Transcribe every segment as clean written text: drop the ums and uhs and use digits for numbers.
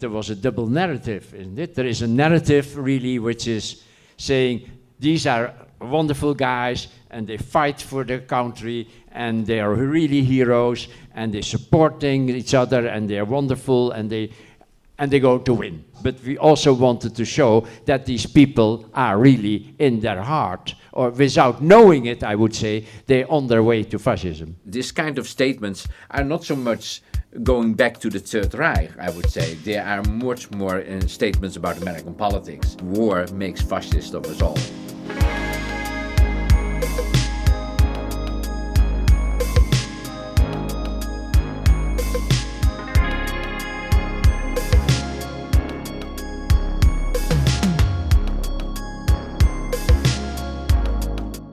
there was a double narrative, isn't it? There is a narrative really which is saying these are wonderful guys and they fight for their country and they are really heroes and they're supporting each other and they're wonderful and they go to win. But we also wanted to show that these people are really in their heart, or without knowing it, I would say, they're on their way to fascism. This kind of statements are not so much going back to the Third Reich, I would say. They are much more statements about American politics. War makes fascists of us all.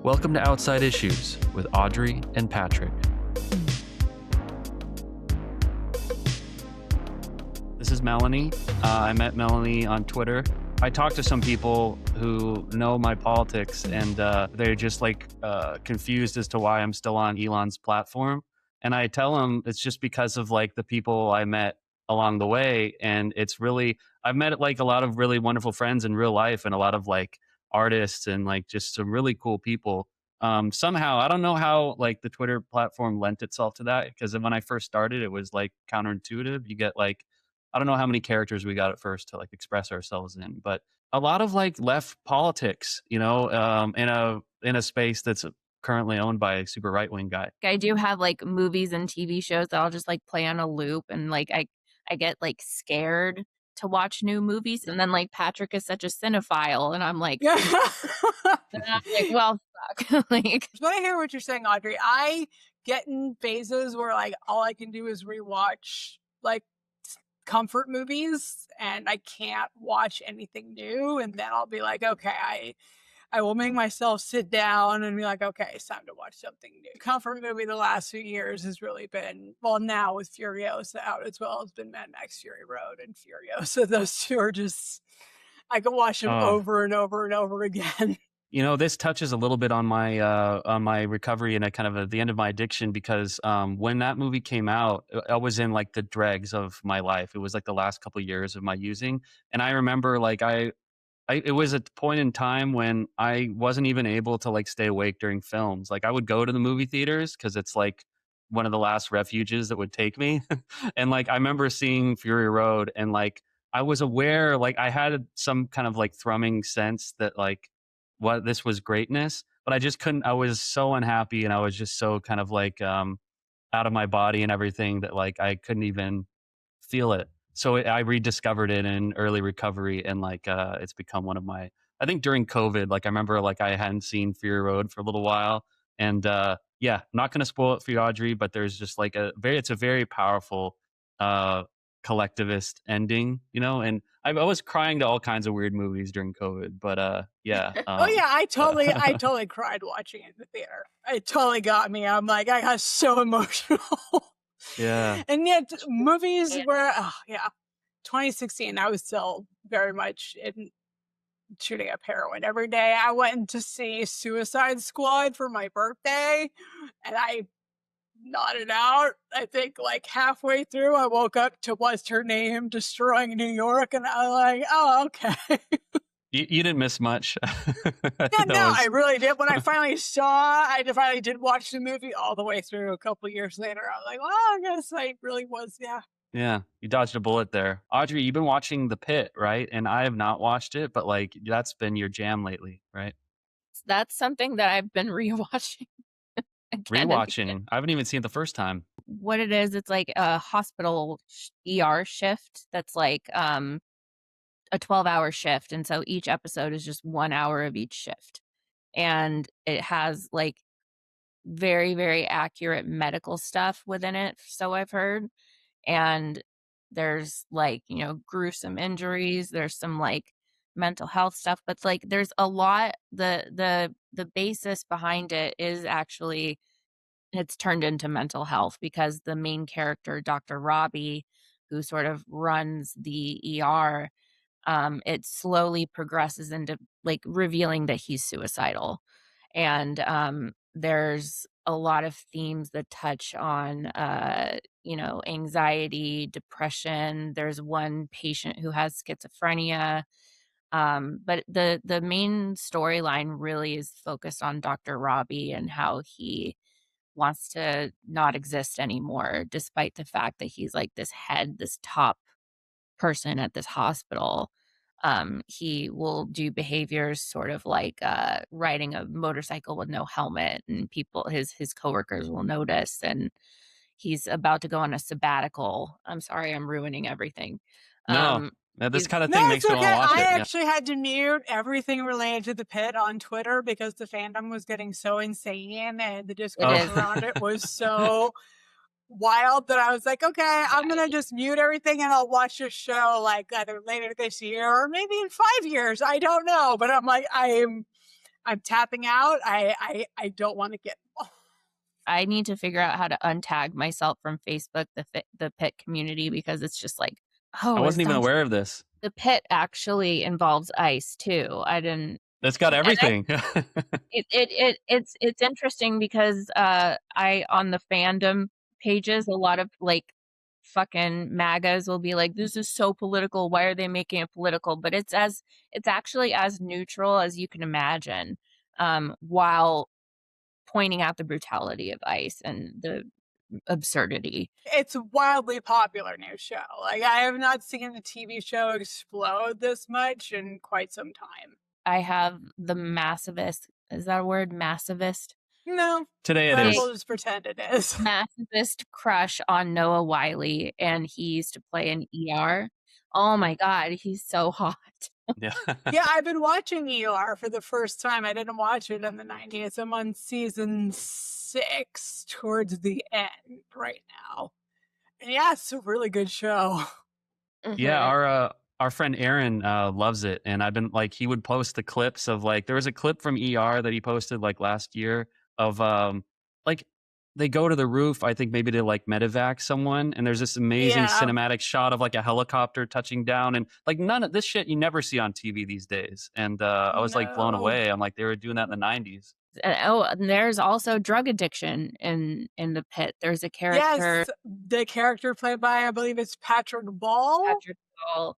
Welcome to Outside Issues with Audrey and Patrick. This is Melanie. I met Melanie on Twitter. I talked to some people who know my politics and they're just confused as to why I'm still on Elon's platform. And I tell them it's just because of the people I met along the way. And it's really, I've met a lot of really wonderful friends in real life and a lot of artists and just some really cool people. Somehow, I don't know how the Twitter platform lent itself to that, because when I first started, it was counterintuitive. You get I don't know how many characters we got at first to express ourselves in, but a lot of left politics, in a space that's currently owned by a super right wing guy. I do have movies and TV shows that I'll just play on a loop, and I get scared to watch new movies, and then Patrick is such a cinephile, and I'm and I'm well, fuck. When I hear what you're saying, Audrey, I get in phases where all I can do is rewatch comfort movies, and I can't watch anything new, and then I'll be okay, I will make myself sit down and be okay, it's time to watch something new. Comfort movie the last few years has really been, well, now with Furiosa out as well, it's been Mad Max Fury Road and Furiosa. Those two are just, I can watch them over and over and over again. This touches a little bit on my recovery and kind of at the end of my addiction, because when that movie came out, I was in the dregs of my life. It was the last couple of years of my using, and I remember it was a point in time when I wasn't even able to stay awake during films. I would go to the movie theaters because it's one of the last refuges that would take me. And I remember seeing Fury Road, and I was aware, I had some kind of thrumming sense that what this was greatness, but I just couldn't. I was so unhappy, and I was just so kind of out of my body and everything that I couldn't even feel it. So I rediscovered it in early recovery, and it's become one of my, I think during COVID, I remember I hadn't seen Fury Road for a little while, and yeah, I'm not going to spoil it for you, Audrey, but there's just it's a very powerful collectivist ending, and I was crying to all kinds of weird movies during COVID, but yeah. Oh yeah, I totally cried watching it in the theater. It totally got me. I'm I got so emotional. Yeah. And yet movies were, 2016, I was still very much in shooting up heroin every day. I went to see Suicide Squad for my birthday, and I nodded out. I think halfway through, I woke up to What's Her Name destroying New York, and I was oh, okay. You didn't miss much. I really did. When I finally finally did watch the movie all the way through a couple years later. I was well, I guess I really was, yeah. Yeah, you dodged a bullet there. Audrey, you've been watching The Pit, right? And I have not watched it, but that's been your jam lately, right? That's something that I've been rewatching. Rewatching? I haven't even seen it the first time. What it is, it's a hospital ER shift that's a 12-hour shift, and so each episode is just 1 hour of each shift, and it has very, very accurate medical stuff within it, so I've heard. And there's gruesome injuries, there's some mental health stuff, but there's a lot, the basis behind it is actually, it's turned into mental health, because the main character, Dr. Robbie, who sort of runs the ER, it slowly progresses into revealing that he's suicidal. And there's a lot of themes that touch on, anxiety, depression. There's one patient who has schizophrenia. But the main storyline really is focused on Dr. Robbie and how he wants to not exist anymore, despite the fact that he's like this top person at this hospital. He will do behaviors sort of like riding a motorcycle with no helmet, and his coworkers will notice. And he's about to go on a sabbatical. I'm sorry, I'm ruining everything. No, this kind of No, thing it's makes me want okay. to watch I it. Yeah. actually had to mute everything related to the pit on Twitter because the fandom was getting so insane and the discourse is. around it was so wild that I was like, okay, I'm gonna just mute everything and I'll watch this show like either later this year or maybe in 5 years. I don't know, but I'm like, I'm tapping out. I don't want to get. I need to figure out how to untag myself from Facebook, the pit community, because it's just like, oh, I wasn't even aware of this. The pit actually involves ice too. I didn't. That's got everything. It's interesting because I on the fandom pages, a lot of like fucking MAGAs will be like, this is so political, why are they making it political? But it's actually as neutral as you can imagine, while pointing out the brutality of ICE and the absurdity. It's a wildly popular new show. Like, I have not seen the TV show explode this much in quite some time. I have the massivist, is that a word? Massivist? No. Today it but is. We'll just pretend it is. Massivist crush on Noah Wiley, and he used to play in ER. Oh my God, he's so hot. Yeah. Yeah, I've been watching ER for the first time. I didn't watch it in the 90s. I'm on season 6 towards the end right now. And yeah, it's a really good show. Yeah, our friend Aaron loves it, and I've been like, he would post the clips of like, there was a clip from ER that he posted like last year of like they go to the roof, I think maybe to like medevac someone, and there's this amazing cinematic shot of like a helicopter touching down, and like none of this shit you never see on TV these days. And I was like blown away. I'm like, they were doing that in the 90s. And there's also drug addiction in the pit. There's a character. Yes, the character played by, I believe it's Patrick Ball.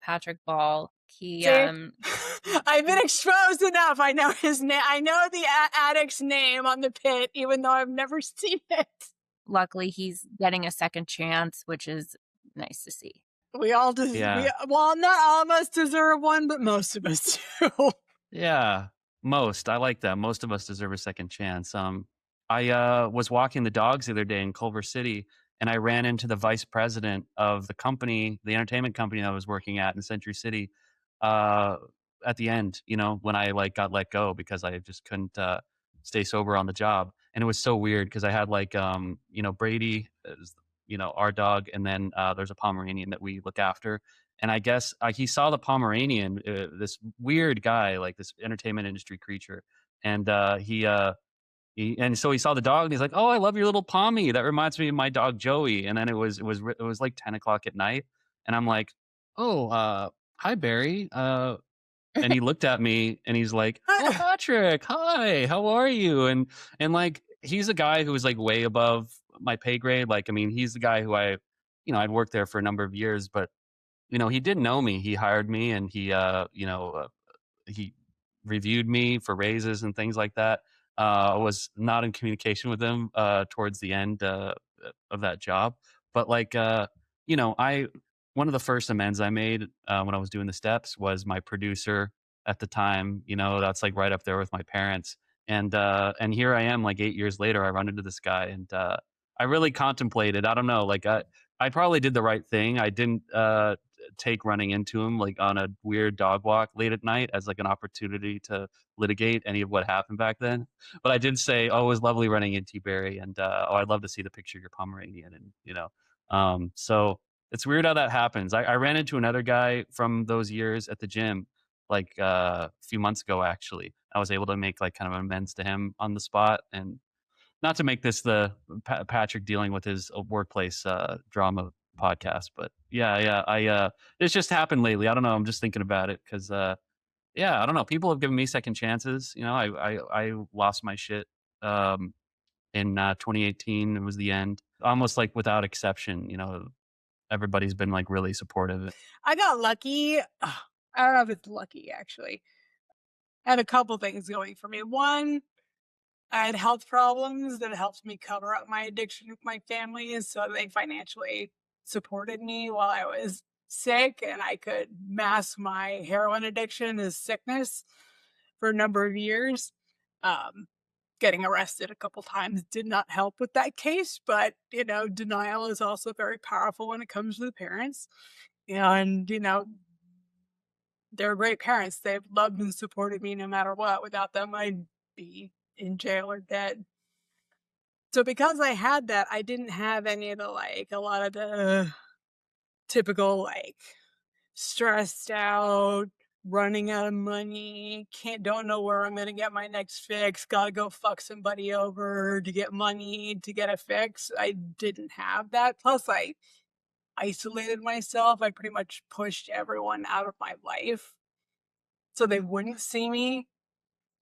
Patrick Ball. He I've been exposed enough. I know his name. I know the addict's name on the pit, even though I've never seen it. Luckily, he's getting a second chance, which is nice to see. We all well, not all of us deserve one, but most of us do. Yeah, most. I like that. Most of us deserve a second chance. I was walking the dogs the other day in Culver City, and I ran into the vice president of the company, the entertainment company I was working at in Century City, at the end, when I like got let go because I just couldn't stay sober on the job. And it was so weird because I had like, Brady, our dog, and then there's a Pomeranian that we look after. And I guess he saw the Pomeranian, this weird guy, like this entertainment industry creature. And and so he saw the dog and he's like, "Oh, I love your little Pommy. That reminds me of my dog Joey." And then it was like 10 o'clock at night. And I'm like, "Oh, hi, Barry." And he looked at me and he's like, "Oh, Patrick, hi, how are you?" And like, he's a guy who was like way above my pay grade. Like, I mean, he's the guy who I'd worked there for a number of years, but he didn't know me. He hired me, and he reviewed me for raises and things like that. I was not in communication with him towards the end of that job, but like, one of the first amends I made when I was doing the steps was my producer at the time. That's like right up there with my parents. And here I am, like 8 years later, I run into this guy, and I really contemplated. I don't know, like I probably did the right thing. I didn't take running into him like on a weird dog walk late at night as like an opportunity to litigate any of what happened back then. But I did say, "Oh, it was lovely running into you, Barry, and I'd love to see the picture of your Pomeranian." And so it's weird how that happens. I ran into another guy from those years at the gym like a few months ago. Actually, I was able to make like kind of amends to him on the spot, and not to make this the Patrick dealing with his workplace drama podcast, but yeah, it's just happened lately. I don't know. I'm just thinking about it because I don't know. People have given me second chances. I lost my shit in 2018. It was the end, almost like without exception. You know, everybody's been like really supportive. I got lucky. I don't know if it's lucky, actually. I had a couple things going for me. One, I had health problems that helped me cover up my addiction with my family, so they financially supported me while I was sick, and I could mask my heroin addiction as sickness for a number of years. Getting arrested a couple times did not help with that case, but denial is also very powerful when it comes to the parents. And they're great parents. They've loved and supported me no matter what. Without them, I'd be in jail or dead. So because I had that, I didn't have any of the a lot of the typical stressed out, running out of money, don't know where I'm gonna get my next fix, gotta go fuck somebody over to get money to get a fix. I didn't have that. Plus I isolated myself. I pretty much pushed everyone out of my life so they wouldn't see me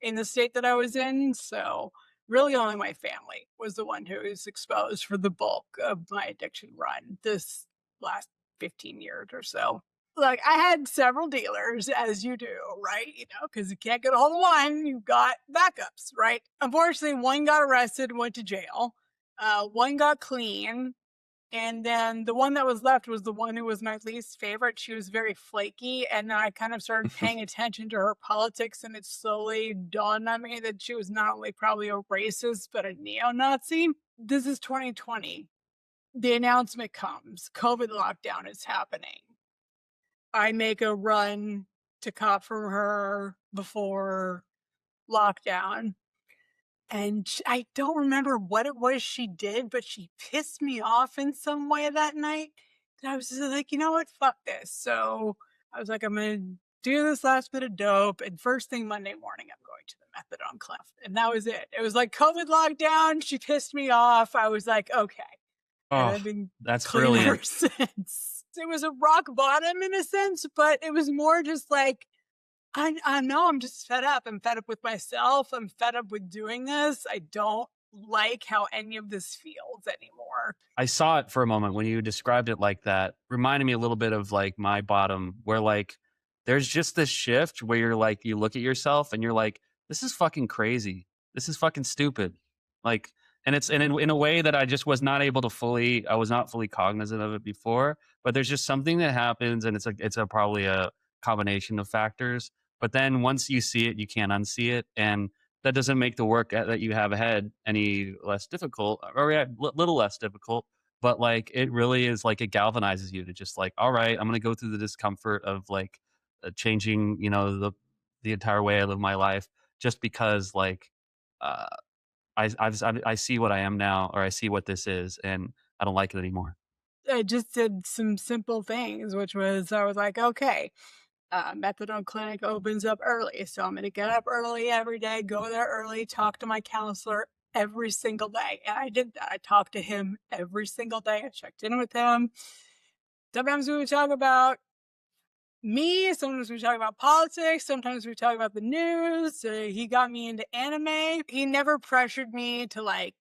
in the state that I was in. So really only my family was the one who was exposed for the bulk of my addiction run this last 15 years or so. Like, I had several dealers, as you do, right? Because you can't get a hold of one, you've got backups, right? Unfortunately, one got arrested and went to jail. One got clean. And then the one that was left was the one who was my least favorite. She was very flaky. And then I kind of started paying attention to her politics, and it slowly dawned on me that she was not only probably a racist, but a neo-Nazi. This is 2020. The announcement comes. COVID lockdown is happening. I make a run to cop from her before lockdown. And I don't remember what it was she did, but she pissed me off in some way that night. And I was just like, you know what? Fuck this. So I was like, I'm going to do this last bit of dope. And first thing Monday morning, I'm going to the methadone clinic. And that was it. It was like COVID lockdown. She pissed me off. I was like, okay. And I've been that's clean brilliant. ever since. It was a rock bottom in a sense, but it was more just like, I know I'm just fed up. I'm fed up with myself. I'm fed up with doing this. I don't like how any of this feels anymore. I saw it for a moment when you described it like that. Reminded me a little bit of like my bottom, where like there's just this shift where you're like, you look at yourself and you're like, this is fucking crazy. This is fucking stupid. Like, and it's in a way that I just was not able to I was not fully cognizant of it before. But there's just something that happens, and it's probably a combination of factors. But then once you see it, you can't unsee it, and that doesn't make the work that you have ahead any less difficult, or a little less difficult. But like, it really is like, it galvanizes you to just like, all right, I'm going to go through the discomfort of like changing, the entire way I live my life, just because like, uh, I see what I am now, or I see what this is, and I don't like it anymore. I just did some simple things, which was, I was like, okay, methadone clinic opens up early. So I'm going to get up early every day, go there early, talk to my counselor every single day. And I did that. I talked to him every single day. I checked in with him. Sometimes we would talk about me. Sometimes we talk about politics. Sometimes we talk about the news. He got me into anime. He never pressured me to like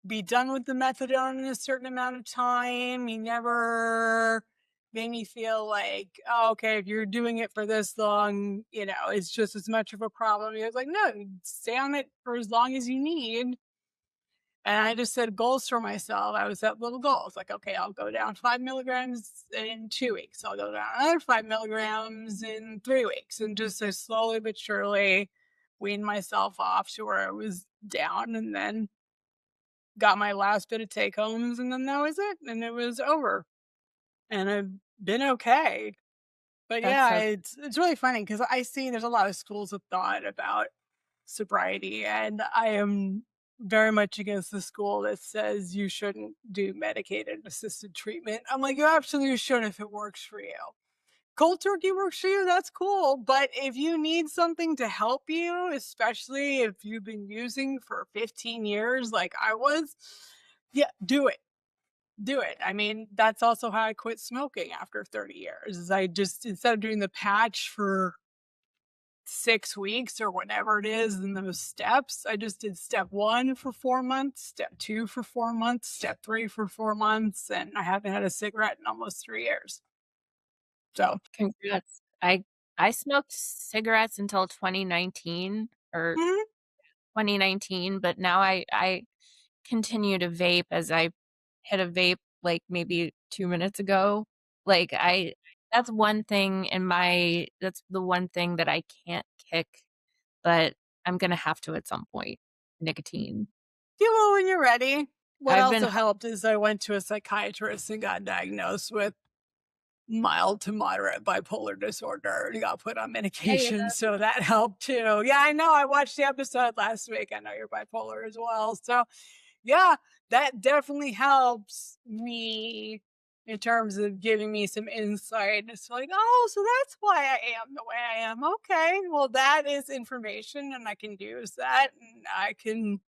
be done with the methadone in a certain amount of time. He never made me feel like, oh, okay, if you're doing it for this long, it's just as much of a problem. He was like, no, stay on it for as long as you need. And I just set goals for myself. I would set little goals like, okay, I'll go down 5 milligrams in 2 weeks. I'll go down another 5 milligrams in 3 weeks. And just so slowly but surely wean myself off to where I was down, and then got my last bit of take homes, and then that was it. And it was over. And I've been okay. But yeah, it's really funny because I see there's a lot of schools of thought about sobriety, and I am very much against the school that says you shouldn't do medicated assisted treatment. I'm like, you absolutely should if it works for you. Cold turkey works for you, that's cool. But if you need something to help you, especially if you've been using for 15 years like I was, yeah, do it. Do it. I mean, that's also how I quit smoking after 30 years. Is I just, instead of doing the patch for 6 weeks or whatever it is in those steps. I just did step 1 for 4 months, step 2 for 4 months, step 3 for 4 months, and I haven't had a cigarette in almost 3 years. So Congrats. I smoked cigarettes until 2019 or mhm. 2019, but now I continue to vape as I hit a vape like maybe 2 minutes ago. Like that's the one thing that I can't kick, but I'm gonna have to at some point. Nicotine. Yeah, well, when you're ready. What I've been also helped is I went to a psychiatrist and got diagnosed with mild to moderate bipolar disorder and got put on medication. So that helped too. Yeah, I know. I watched the episode last week. I know you're bipolar as well. So yeah, that definitely helps me in terms of giving me some insight. It's like, oh, so that's why I am the way I am. Okay, well, that is information and I can use that and I can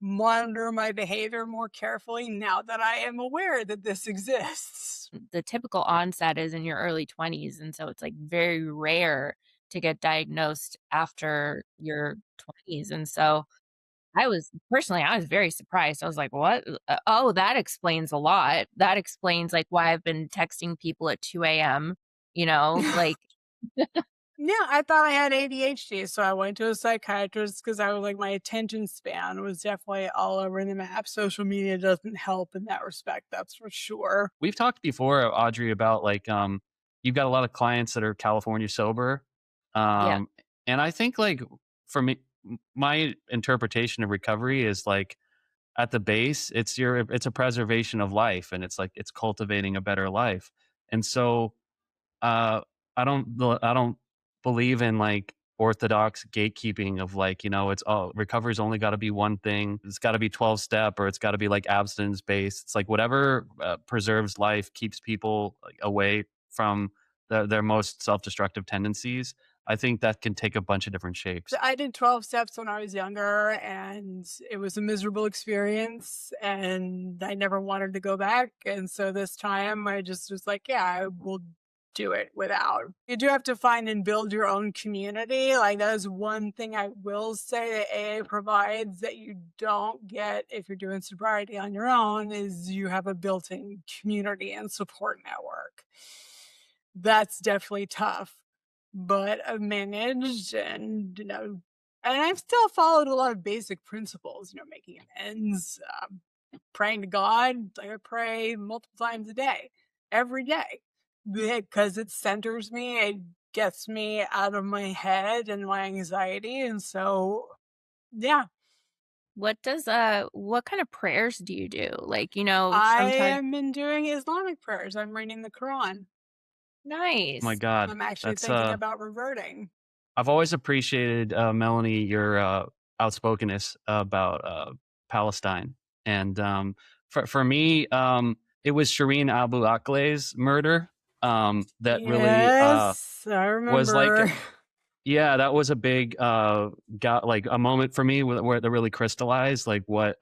monitor my behavior more carefully now that I am aware that this exists. the typical onset is in your early 20s, and so it's like very rare to get diagnosed after your 20s. And so I was very surprised. I was like, "What? Oh, that explains a lot. That explains like why I've been texting people at 2 a.m." Like Yeah, I thought I had ADHD, so I went to a psychiatrist because I was like, my attention span was definitely all over the map. Social media doesn't help in that respect, that's for sure. We've talked before, Audrey, about like you've got a lot of clients that are California sober. yeah, Um, and I think like for me, my interpretation of recovery is like at the base, it's a preservation of life, and it's like it's cultivating a better life. And so uh, I don't believe in like orthodox gatekeeping of like, it's recovery's only got to be one thing. It's got to be 12 step, or it's got to be like abstinence based. It's like whatever preserves life, keeps people like, away from their most self-destructive tendencies. I think that can take a bunch of different shapes. So I did 12 steps when I was younger, and it was a miserable experience, and I never wanted to go back. And so this time I just was like, yeah, I will do it without. You do have to find and build your own community. Like, that is one thing I will say that AA provides that you don't get if you're doing sobriety on your own, is you have a built-in community and support network. That's definitely tough, but I've managed, and and I've still followed a lot of basic principles, making amends, praying to God. Like, I pray multiple times a day, every day, because it centers me, it gets me out of my head and my anxiety. And so, yeah, what kind of prayers do you do? Like, I sometimes have been doing Islamic prayers. I'm reading the Quran. Oh my nice. God. I'm actually That's thinking about reverting. I've always appreciated, Melanie, your outspokenness about Palestine. And for me, it was Shireen Abu Akleh's murder that really Yes, I was like, remember. yeah, that was a big, got like a moment for me where that really crystallized like what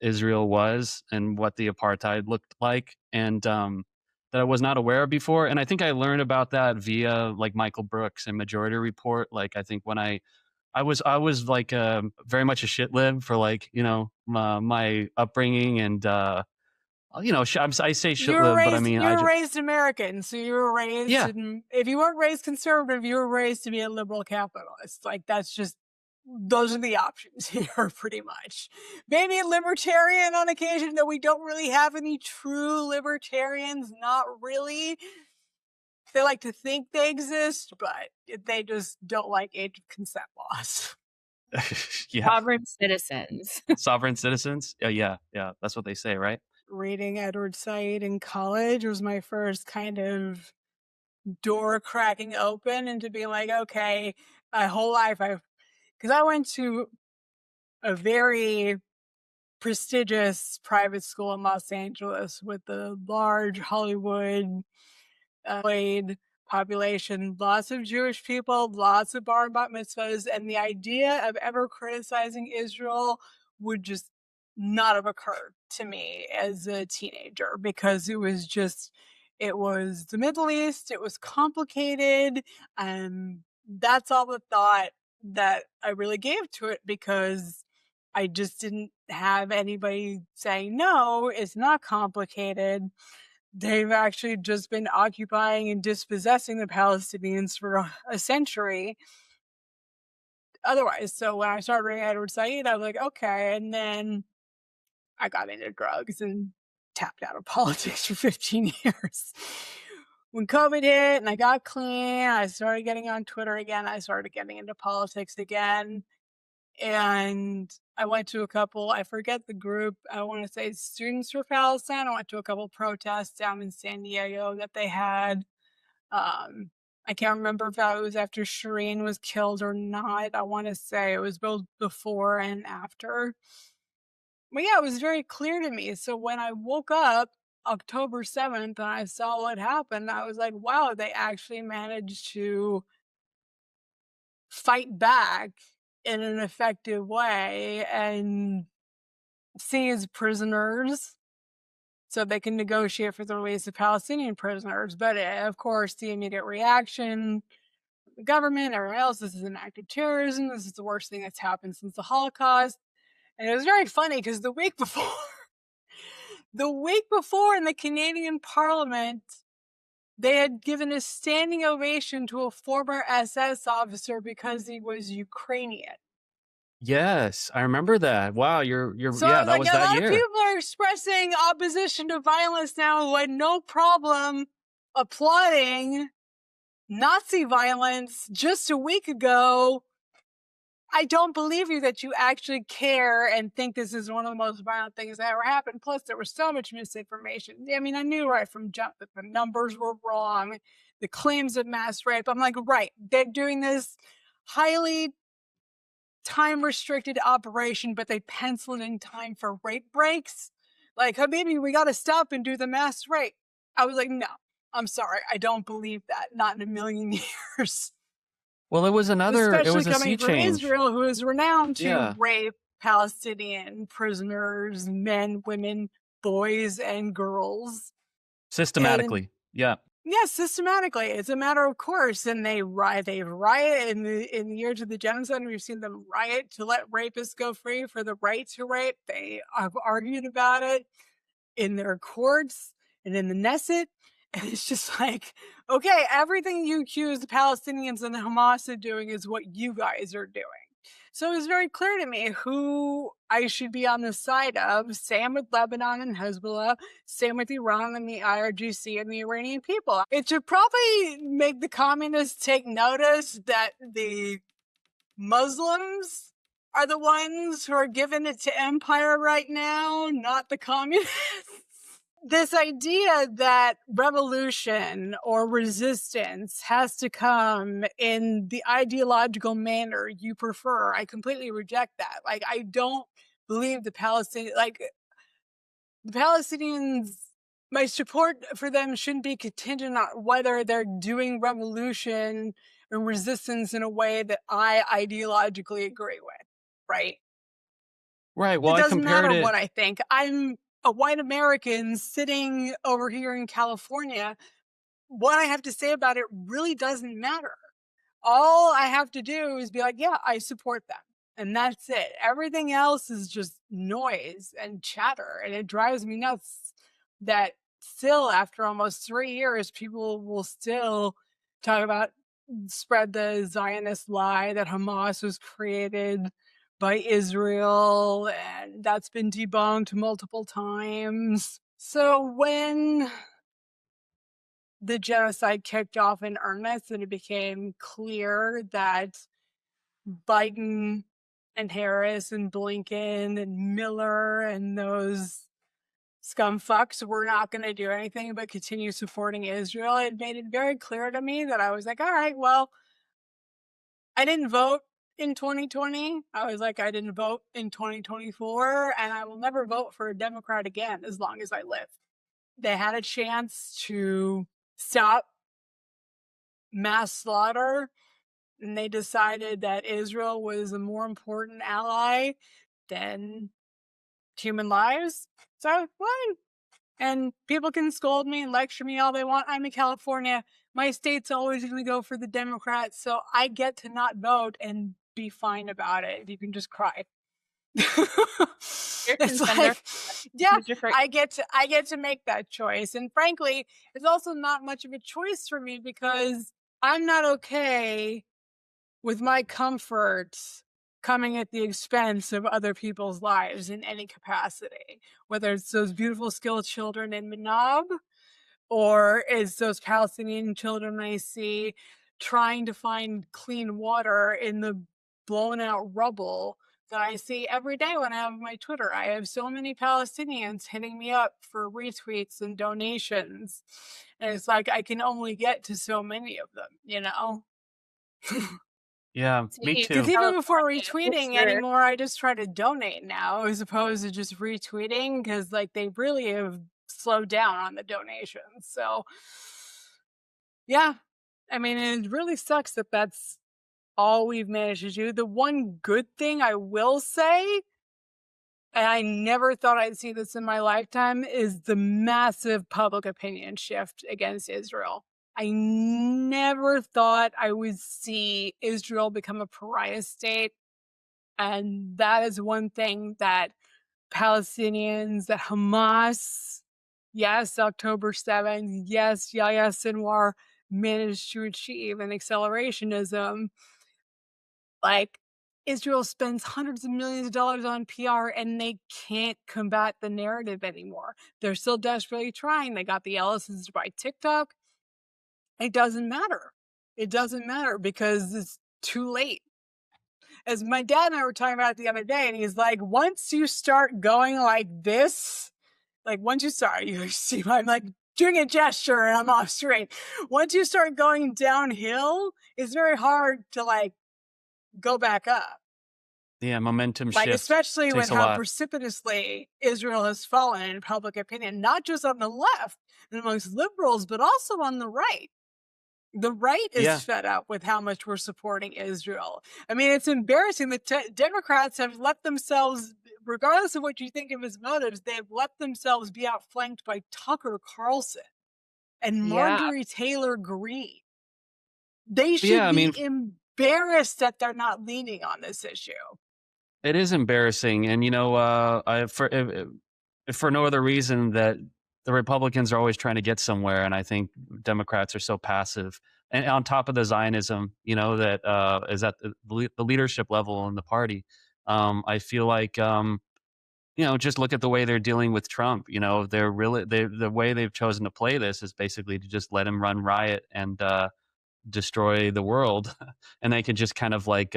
Israel was and what the apartheid looked like, and that I was not aware of before. And I think I learned about that via like Michael Brooks and Majority Report. Like I think when I was like very much a shit lib for like my upbringing, and I say shit lib, but I mean You were raised American, so you were raised. yeah. If you weren't raised conservative, you were raised to be a liberal capitalist. Like, those are the options here, pretty much. Maybe a libertarian on occasion, though we don't really have any true libertarians. Not really. They like to think they exist, but they just don't like age of consent laws. Yeah, Sovereign citizens. sovereign citizens. Yeah, that's what they say, right? Reading Edward Said in college was my first kind of door cracking open into being like, okay, my whole life because I went to a very prestigious private school in Los Angeles with a large Hollywood played population, lots of Jewish people, lots of bar and bat mitzvahs, and the idea of ever criticizing Israel would just not have occurred to me as a teenager, because it was the Middle East, it was complicated, that's all the thought that I really gave to it, because I just didn't have anybody saying, no, it's not complicated. They've actually just been occupying and dispossessing the Palestinians for a century. Otherwise, so when I started reading Edward Said, I was like, okay. And then I got into drugs and tapped out of politics for 15 years. When COVID hit and I got clean, I started getting on Twitter again. I started getting into politics again. And I went to a couple, I forget the group, I want to say Students for Palestine. I went to a couple protests down in San Diego that they had. I can't remember if that was after Shireen was killed or not. I want to say it was both before and after. But yeah, it was very clear to me. So when I woke up October 7th and I saw what happened, I was like, wow, they actually managed to fight back in an effective way and seize prisoners so they can negotiate for the release of Palestinian prisoners. But of course, the immediate reaction, the government, everyone else, this is an act of terrorism. This is the worst thing that's happened since the Holocaust. And it was very funny because the week before in the Canadian Parliament, they had given a standing ovation to a former SS officer because he was Ukrainian. Yes, I remember that. Wow, So yeah, I was that like, was a that lot of year. people are expressing opposition to violence now who had no problem applauding Nazi violence just a week ago. I don't believe you that you actually care and think this is one of the most violent things that ever happened. Plus, there was so much misinformation. I mean, I knew right from jump that the numbers were wrong, the claims of mass rape. I'm like, right, they're doing this highly time-restricted operation, but they penciled in time for rape breaks. Like, maybe we got to stop and do the mass rape. I was like, no, I'm sorry, I don't believe that. Not in a million years. Well, it was Especially a sea coming from change. Israel, who is renowned to Yeah. rape Palestinian prisoners, men, women, boys, and girls. Systematically. Yeah. Yes, systematically. It's a matter of course. And they riot in the years of the genocide. We've seen them riot to let rapists go free for the right to rape. They have argued about it in their courts and in the Knesset. And it's just like, okay, everything you accuse the Palestinians and the Hamas of doing is what you guys are doing. So it's very clear to me who I should be on the side of. Same with Lebanon and Hezbollah. Same with Iran and the IRGC and the Iranian people. It should probably make the communists take notice that the Muslims are the ones who are giving it to empire right now, not the communists. This idea that revolution or resistance has to come in the ideological manner you prefer, I completely reject that. Like, I don't believe the Palestinians, my support for them shouldn't be contingent on whether they're doing revolution or resistance in a way that I ideologically agree with, right? Right. Well, It I doesn't compared matter it. what I think. I'm a white American sitting over here in California. What I have to say about it really doesn't matter. All I have to do is be like, yeah, I support them. And that's it. Everything else is just noise and chatter. And it drives me nuts that still, after almost 3 years, people will still talk about, spread the Zionist lie that Hamas was created by Israel, and that's been debunked multiple times. So when the genocide kicked off in earnest and it became clear that Biden and Harris and Blinken and Miller and those scumfucks were not going to do anything but continue supporting Israel, it made it very clear to me that I was like, all right, well, I didn't vote in 2020. I was like, I didn't vote in 2024, and I will never vote for a Democrat again as long as I live. They had a chance to stop mass slaughter, and they decided that Israel was a more important ally than human lives. So, fine. And people can scold me and lecture me all they want. I'm in California. My state's always going to go for the Democrats, so I get to not vote and be fine about it. You can just cry. It's like, yeah, I get to make that choice. And frankly, it's also not much of a choice for me because I'm not okay with my comfort coming at the expense of other people's lives in any capacity, whether it's those beautiful skilled children in Manab or it's those Palestinian children I see trying to find clean water in the blown out rubble that I see every day when I have my Twitter. I have so many Palestinians hitting me up for retweets and donations. And it's like I can only get to so many of them, you know? Yeah, me too. Because even before retweeting anymore, I just try to donate now as opposed to just retweeting because like they really have slowed down on the donations. So yeah, I mean, it really sucks that that's all we've managed to do. The one good thing I will say, and I never thought I'd see this in my lifetime, is the massive public opinion shift against Israel. I never thought I would see Israel become a pariah state. And that is one thing that Palestinians, that Hamas, yes, October 7th, yes, Yahya Sinwar managed to achieve an accelerationism. Like, Israel spends hundreds of millions of dollars on PR and they can't combat the narrative anymore. They're still desperately trying. They got the Ellisons to buy TikTok. It doesn't matter. It doesn't matter because it's too late. As my dad and I were talking about it the other day, and he's like, once you start going like this, like once you start, you see, I'm like doing a gesture and I'm off straight. Once you start going downhill, it's very hard to like go back up. Yeah, momentum Like, shift. especially with Takes a how lot. precipitously Israel has fallen in public opinion, not just on the left and amongst liberals, but also on the right. The right is Yeah. fed up with how much we're supporting Israel. I mean, it's embarrassing that Democrats have let themselves, regardless of what you think of his motives, they've let themselves be outflanked by Tucker Carlson and Marjorie Taylor Greene. They should be embarrassed that they're not leaning on this issue. It is embarrassing, and you know, for no other reason that the Republicans are always trying to get somewhere, and I think Democrats are so passive. And on top of the Zionism, you know, that is at the leadership level in the party. I feel like, you know, just look at the way they're dealing with Trump. You know, the way they've chosen to play this is basically to just let him run riot and destroy the world, and they can just kind of like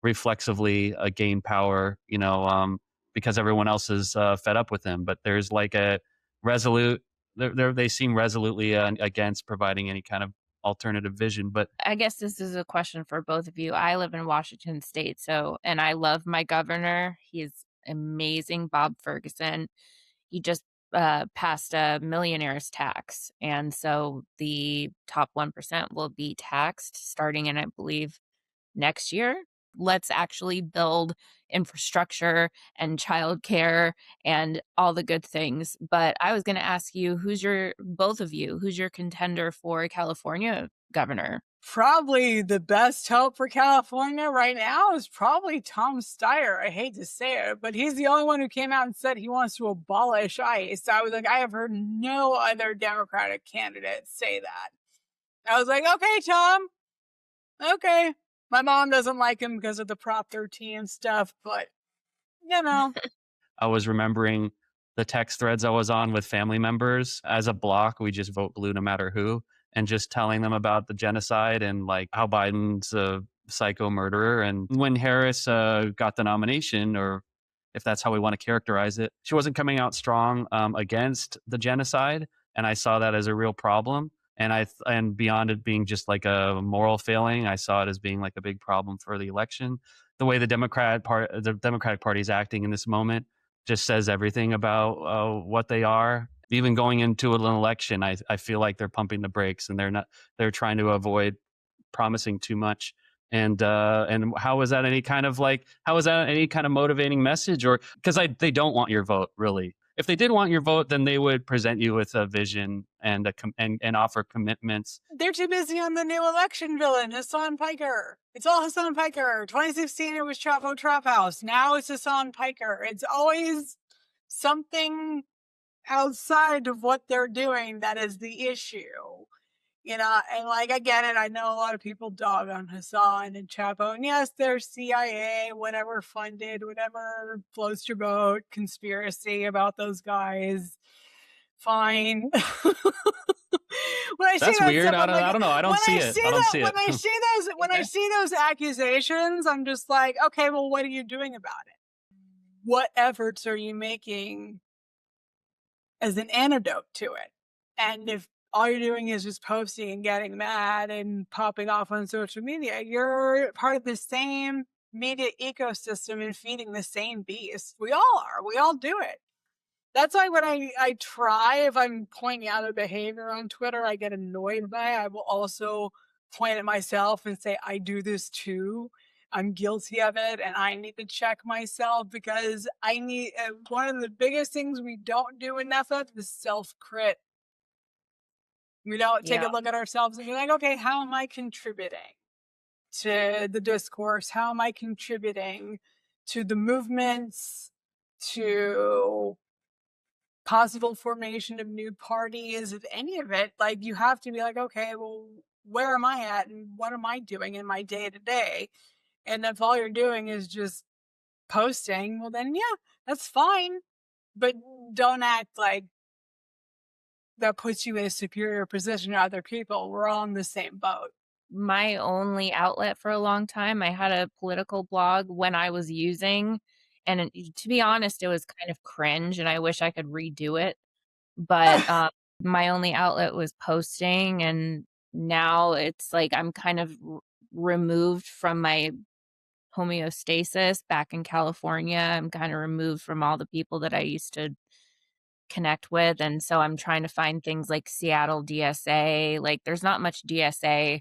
reflexively gain power, you know, because everyone else is fed up with him. But there's like a resolute, they seem resolutely against providing any kind of alternative vision. But I guess this is a question for both of you. I live in Washington State, and I love my governor. He's amazing, Bob Ferguson. He just passed a millionaire's tax, and so the top 1% will be taxed starting in, I believe, next year. Let's actually build infrastructure and childcare and all the good things. But I was going to ask you, who's your contender for California governor? Probably the best hope for California right now is probably Tom Steyer. I hate to say it, but he's the only one who came out and said he wants to abolish ICE. I was like, I have heard no other Democratic candidate say that. I was like, okay, Tom. Okay. My mom doesn't like him because of the Prop 13 stuff, but, you know. I was remembering the text threads I was on with family members. As a block, we just vote blue no matter who, and just telling them about the genocide and like how Biden's a psycho murderer. And when Harris got the nomination, or if that's how we want to characterize it, she wasn't coming out strong against the genocide. And I saw that as a real problem. And beyond it being just like a moral failing, I saw it as being like a big problem for the election. The way the Democratic Party is acting in this moment just says everything about what they are. Even going into an election, I feel like they're pumping the brakes, and they're trying to avoid promising too much. And how is that any kind of motivating message? Or because they don't want your vote, really. if they did want your vote, then they would present you with a vision and and offer commitments. They're too busy on the new election villain, Hassan Piker. It's all Hassan Piker. 2016, it was Chapo Trap House. Now it's Hassan Piker. It's always something outside of what they're doing that is the issue. You know, and like, I get it. I know a lot of people dog on Hassan and Chapo. And yes, they're CIA, whatever funded, whatever floats your boat, conspiracy about those guys. Fine. When I That's see weird. stuff, I don't know. I don't see it. I don't see it. When I see those accusations, I'm just like, okay, well, what are you doing about it? What efforts are you making as an antidote to it? And if all you're doing is just posting and getting mad and popping off on social media, you're part of the same media ecosystem and feeding the same beast. We all are. We all do it. That's why when I try, if I'm pointing out a behavior on Twitter, I get annoyed by it. I will also point at myself and say, I do this too. I'm guilty of it, and I need to check myself, because I need, one of the biggest things we don't do enough of is self-crit. We don't take a look at ourselves and be like, okay, how am I contributing to the discourse? How am I contributing to the movements, to possible formation of new parties, of any of it? Like, you have to be like, okay, well, where am I at and what am I doing in my day to day? And if all you're doing is just posting, well then, yeah, that's fine. But don't act like that puts you in a superior position to other people. We're all in the same boat. My only outlet for a long time, I had a political blog when I was using, and to be honest, it was kind of cringe, and I wish I could redo it. But my only outlet was posting, and now it's like I'm kind of removed from my homeostasis back in California. I'm kind of removed from all the people that I used to connect with, and so I'm trying to find things like Seattle DSA. Like, there's not much DSA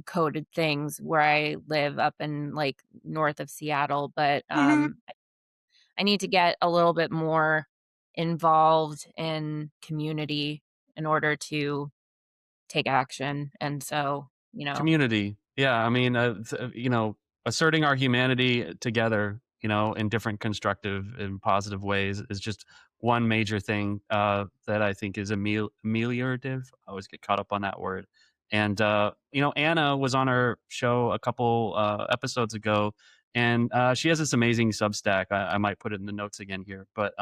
coded things where I live up in like north of Seattle, but I need to get a little bit more involved in community in order to take action. And so, Community. Yeah. I mean, asserting our humanity together, in different constructive and positive ways is just one major thing that I think is ameliorative. I always get caught up on that word. And, Anna was on our show a couple episodes ago, and she has this amazing Substack. I might put it in the notes again here. But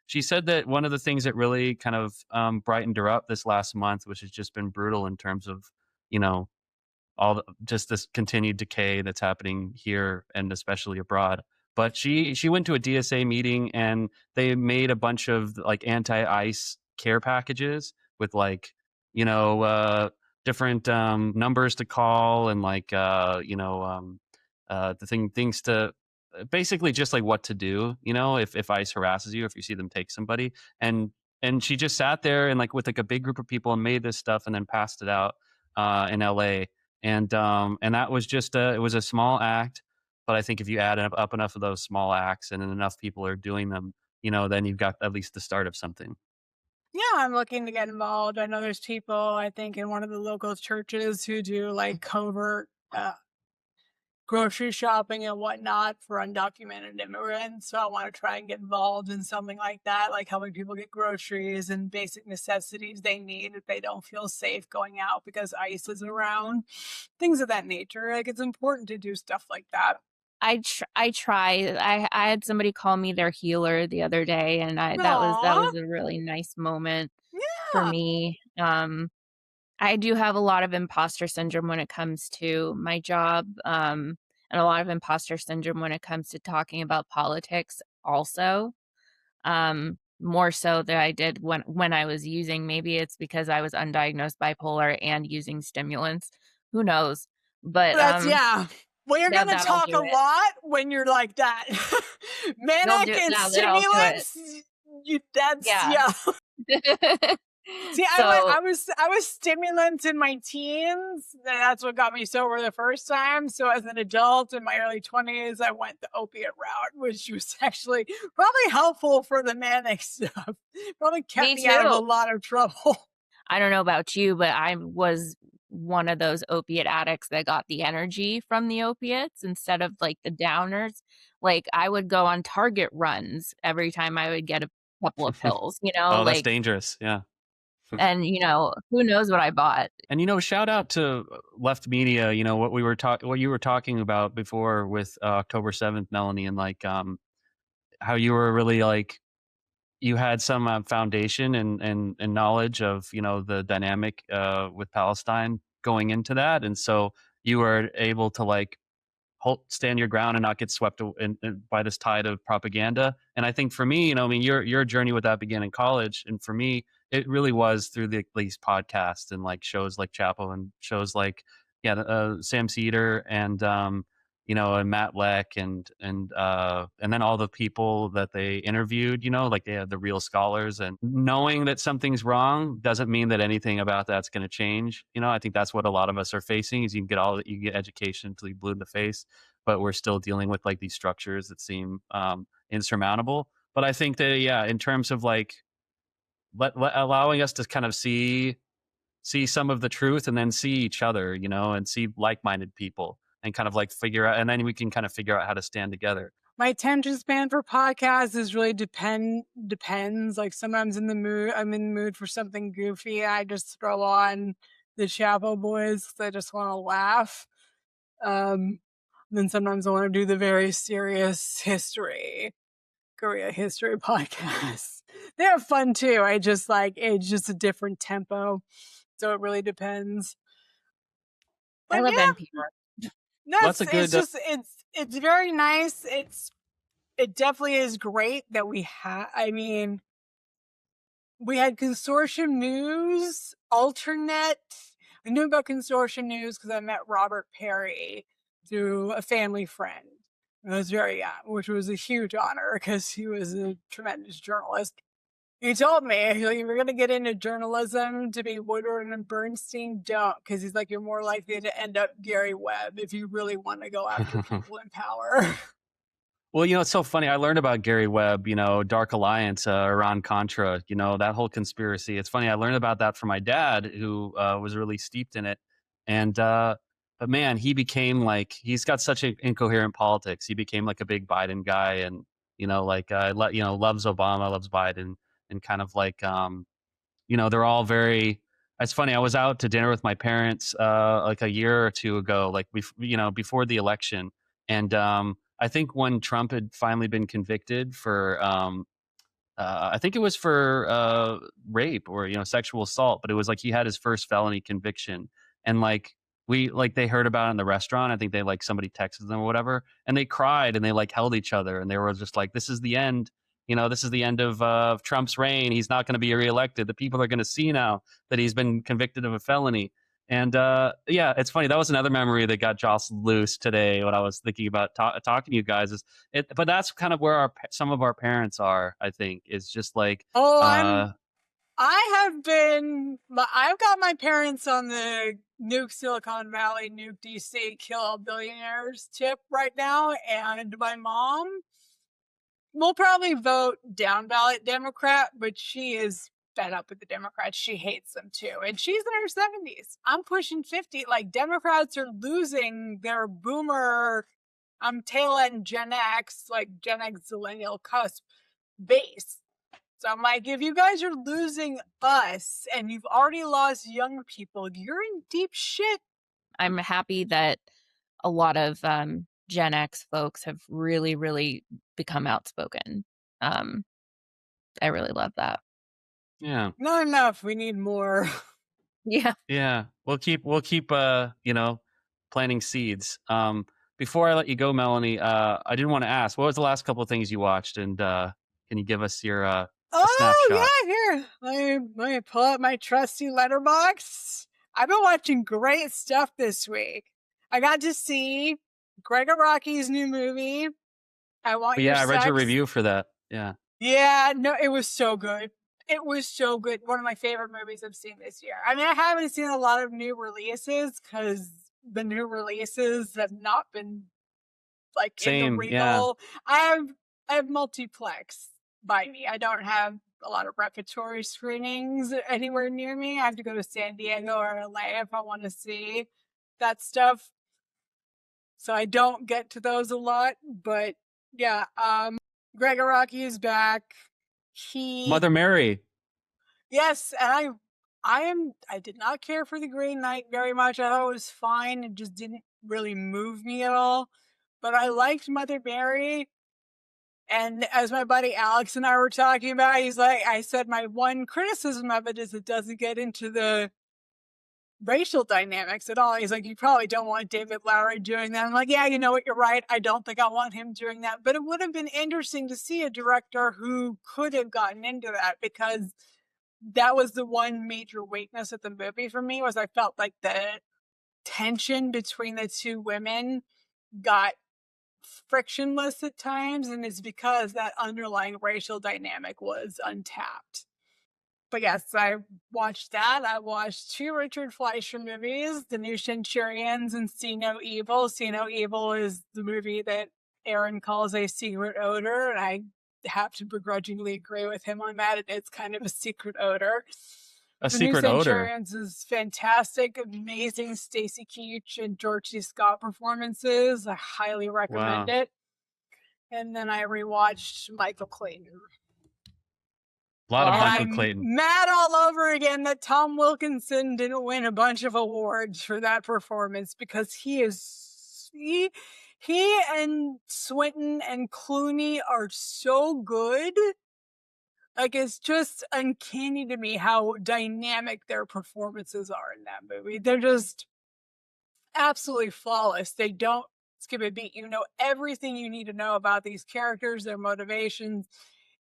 she said that one of the things that really kind of brightened her up this last month, which has just been brutal in terms of, just this continued decay that's happening here and especially abroad. But she went to a DSA meeting, and they made a bunch of like anti-ICE care packages with like, different numbers to call, and like things to basically just like what to do, if ICE harasses you, if you see them take somebody. And she just sat there and like with like a big group of people and made this stuff and then passed it out in LA. And that was just it was a small act, but I think if you add up enough of those small acts and enough people are doing them, then you've got at least the start of something. Yeah, I'm looking to get involved. I know there's people, I think, in one of the local churches who do like covert grocery shopping and whatnot for undocumented immigrants. So I want to try and get involved in something like that, like helping people get groceries and basic necessities they need if they don't feel safe going out because ICE is around. Things of that nature. Like, it's important to do stuff like that. I try. I had somebody call me their healer the other day, and that was a really nice moment for me. I do have a lot of imposter syndrome when it comes to my job, and a lot of imposter syndrome when it comes to talking about politics also. More so than I did when I was using. Maybe it's because I was undiagnosed bipolar and using stimulants. Who knows? But well, you're going to talk a lot when you're like that. Manic and stimulants. See, So I was stimulants in my teens. That's what got me sober the first time. So as an adult in my early 20s, I went the opiate route, which was actually probably helpful for the manic stuff. Probably kept me out of a too. lot of trouble. I don't know about you, but I was one of those opiate addicts that got the energy from the opiates instead of like the downers. Like I would go on Target runs every time I would get a couple of pills, Oh, that's like, dangerous. Yeah. and who knows what I bought. And shout out to Left Media. What you were talking about before with October 7th, Melanie, and like how you were really like you had some foundation and knowledge of the dynamic with Palestine going into that, and so you were able to like stand your ground and not get swept by this tide of propaganda. And I think for me, I mean, your journey with that began in college, and for me, it really was through these podcasts and like shows like Chapo and shows like Sam Cedar and and Matt Leck and then all the people that they interviewed, like they had the real scholars, and knowing that something's wrong doesn't mean that anything about that's going to change. I think that's what a lot of us are facing is you get education until you're blue in the face, but we're still dealing with like these structures that seem insurmountable. But I think that, in terms of like allowing us to kind of see some of the truth and then see each other, and see like-minded people and kind of like figure out, and then we can kind of figure out how to stand together. My attention span for podcasts is really depends. Like sometimes I'm in the mood for something goofy. I just throw on the Chapo Boys because I just want to laugh. Then sometimes I want to do the very serious Korea history podcasts. They're fun too. It's just a different tempo. So it really depends. But I love yeah, NPR. no, That's a good. it's very nice. It definitely is great that we had. I mean, we had Consortium News, Alternet. I knew about Consortium News because I met Robert Perry through a family friend. I was very young, which was a huge honor because he was a tremendous journalist. He told me, if you're going to get into journalism to be Woodward and Bernstein, don't, because he's like, you're more likely to end up Gary Webb if you really want to go after people in power. Well, it's so funny. I learned about Gary Webb, Dark Alliance, Iran-Contra, that whole conspiracy. It's funny. I learned about that from my dad, who was really steeped in it. And, but man, he became like, he's got such incoherent politics. He became like a big Biden guy and, loves Obama, loves Biden, and kind of like, they're all very, it's funny. I was out to dinner with my parents like a year or two ago, like, before the election. And I think when Trump had finally been convicted for, I think it was for rape or sexual assault, but it was like he had his first felony conviction, and like they heard about it in the restaurant. I think they like somebody texted them or whatever, and they cried and they like held each other and they were just like, "This is the end. This is the end of Trump's reign. He's not going to be reelected. The people are going to see now that he's been convicted of a felony." And it's funny. That was another memory that got jostled loose today when I was thinking about talking to you guys. But that's kind of where some of our parents are. I think is just like. I've got my parents on the nuke Silicon Valley, nuke DC, kill all billionaires tip right now, and my mom will probably vote down ballot Democrat, but she is fed up with the Democrats. She hates them too. And she's in her 70s. I'm pushing 50. Like, Democrats are losing their boomer, I'm tail end Gen X, like Gen X millennial cusp base. So I'm like, if you guys are losing us and you've already lost young people, you're in deep shit. I'm happy that a lot of Gen X folks have really, really become outspoken. I really love that. Yeah. Not enough. We need more. Yeah. Yeah. We'll keep planting seeds. Before I let you go, Melanie, I did want to ask, what was the last couple of things you watched, and can you give us your a snapshot? Yeah, here. Let me pull up my trusty letterbox. I've been watching great stuff this week. I got to see Greg Araki's new movie. I read your review for that. Yeah. Yeah, no, it was so good. It was so good. One of my favorite movies I've seen this year. I mean, I haven't seen a lot of new releases because the new releases have not been like in the Same, yeah. Regal. I have multiplex by me. I don't have a lot of repertory screenings anywhere near me. I have to go to San Diego or LA if I want to see that stuff. So I don't get to those a lot. But yeah, Greg Araki is back. Mother Mary. Yes, and I did not care for the Green Knight very much. I thought it was fine. It just didn't really move me at all. But I liked Mother Mary. And as my buddy Alex and I were talking about, he's like, I said my one criticism of it is it doesn't get into the racial dynamics at all. He's like, you probably don't want David Lowery doing that. I'm like, yeah, you know what, you're right. I don't think I want him doing that. But it would have been interesting to see a director who could have gotten into that, because that was the one major weakness of the movie for me, was I felt like the tension between the two women got frictionless at times, and it's because that underlying racial dynamic was untapped. But yes, I watched that. I watched 2 Richard Fleischer movies, The New Centurions and See No Evil. See No Evil is the movie that Aaron calls a secret odor, and I have to begrudgingly agree with him on that. It's kind of a secret odor. A The secret New odor. Centurions is fantastic, amazing Stacy Keach and George C. Scott performances. I highly recommend it. And then I rewatched Michael Clayton. A lot of Michael I'm Clayton. mad all over again that Tom Wilkinson didn't win a bunch of awards for that performance, because he and Swinton and Clooney are so good. Like, it's just uncanny to me how dynamic their performances are in that movie. They're just absolutely flawless. They don't skip a beat. You know everything you need to know about these characters, their motivations,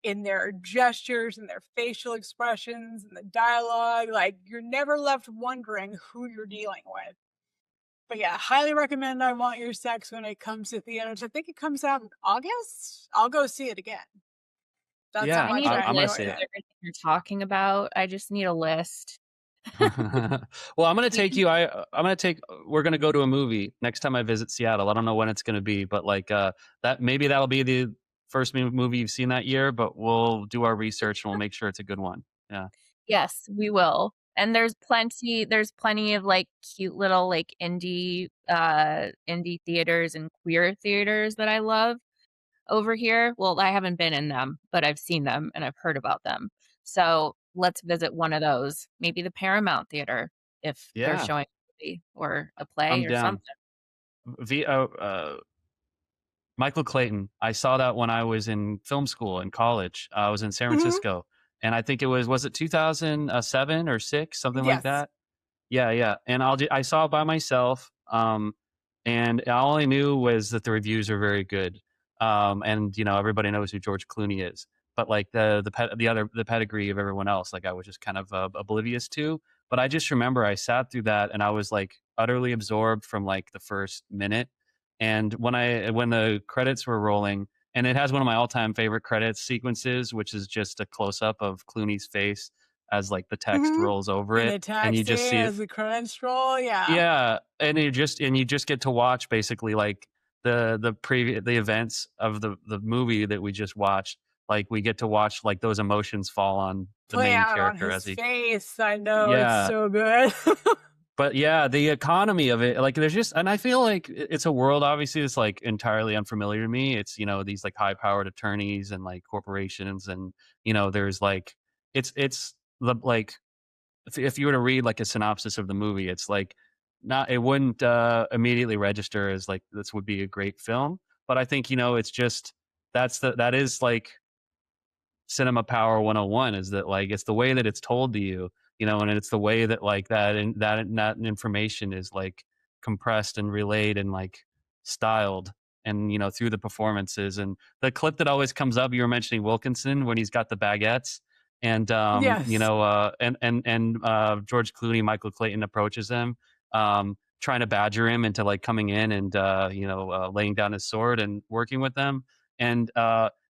in their gestures and their facial expressions and the dialogue. Like, you're never left wondering who you're dealing with. But yeah, highly recommend I Want Your Sex when it comes to theaters. I think it comes out in August. I'll go see it again. That's Yeah, how much I need I'm a gonna I list see of enjoyed it. it. everything you're talking about. I just need a list. Well, I'm gonna take you. We're gonna go to a movie next time I visit Seattle. I don't know when it's gonna be, but like that, maybe that'll be the first movie you've seen that year. But we'll do our research and we'll make sure it's a good one. Yeah. Yes, we will. And there's plenty of like cute little like indie theaters and queer theaters that I love over here. Well, I haven't been in them, but I've seen them and I've heard about them. So let's visit one of those. Maybe the Paramount Theater if they're Yeah, showing a movie or a play I'm or down. something. Michael Clayton. I saw that when I was in film school in college. I was in San Mhm. Francisco, and I think it was it 2007 or 6, something like Yes. that. Yeah. And I saw it by myself. And all I knew was that the reviews are very good. And you know, everybody knows who George Clooney is, but like the pedigree of everyone else, like I was just kind of oblivious to. But I just remember I sat through that and I was like utterly absorbed from like the first minute. And when the credits were rolling, and it has one of my all-time favorite credits sequences, which is just a close-up of Clooney's face as like the text Mhm. rolls over In it, a and taxi you just see it. as the credits roll. Yeah. Yeah, and you just get to watch basically like the events of the movie that we just watched. Like we get to watch like those emotions fall on the Play main out on character his as he. face. I know. Yeah. It's so good. But yeah, the economy of it, like there's just, and I feel like it's a world obviously that's like entirely unfamiliar to me. It's, you know, these like high powered attorneys and like corporations, and you know, there's like it's the like if you were to read like a synopsis of the movie, it's like it wouldn't immediately register as like this would be a great film. But I think, you know, it's just that is like cinema power 101, is that like it's the way that it's told to you, you know, and it's the way that like that information is like compressed and relayed and like styled, and you know, through the performances. And the clip that always comes up, you were mentioning Wilkinson when he's got the baguettes, and Yes. you know, and George Clooney, Michael Clayton approaches him, trying to badger him into like coming in and you know, laying down his sword and working with them. And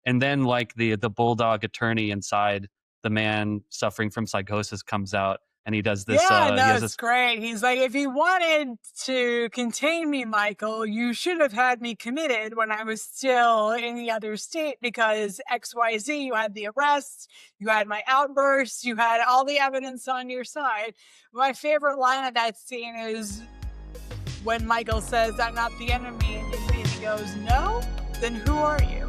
then like the bulldog attorney inside the man suffering from psychosis comes out, and he does this. Yeah, he no, has it's this. great. He's like, if you wanted to contain me, Michael, you should have had me committed when I was still in the other state, because XYZ, you had the arrests, you had my outbursts, you had all the evidence on your side. My favorite line of that scene is when Michael says, "I'm not the enemy," and he goes, "No? Then who are you?"